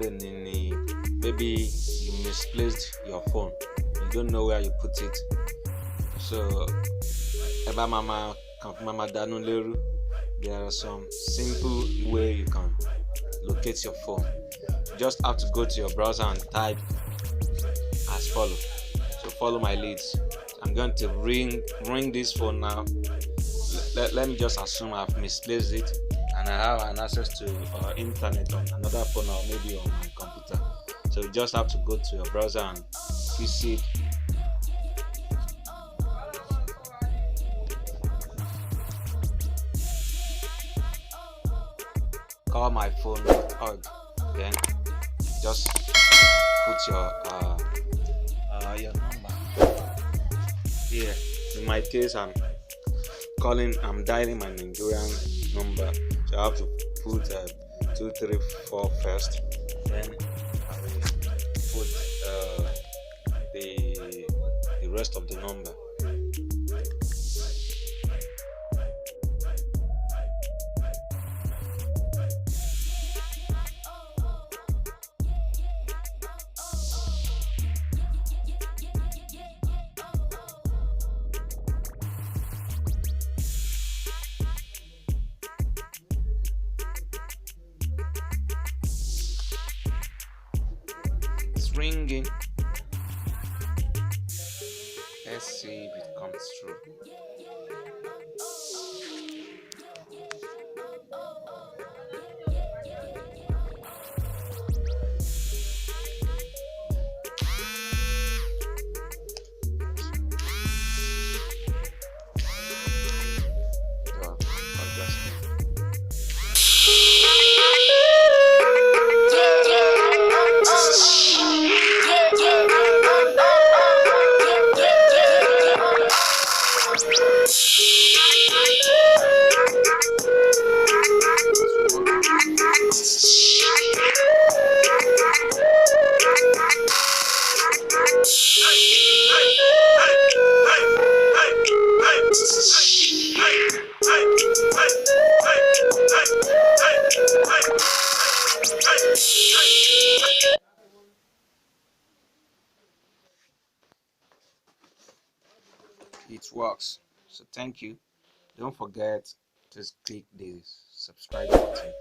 problem maybe you misplaced your phone, you don't know where you put it. So eba mama danu leru, there are some simple way you can locate your phone. You just have to go to your browser and type as follow. So follow my leads. I'm going to ring this phone now. Let me just assume I've misplaced it and I have an access to internet on another phone or maybe on my computer. So you just have to go to your browser and visit call my phone.org. Then just put your number here. In my case, I'm dialing my Nigerian number, so I have to put 234 first. Then I will put the rest of the number. Ringing. Let's see if it comes through. It works. So thank you. Don't forget to click the subscribe button.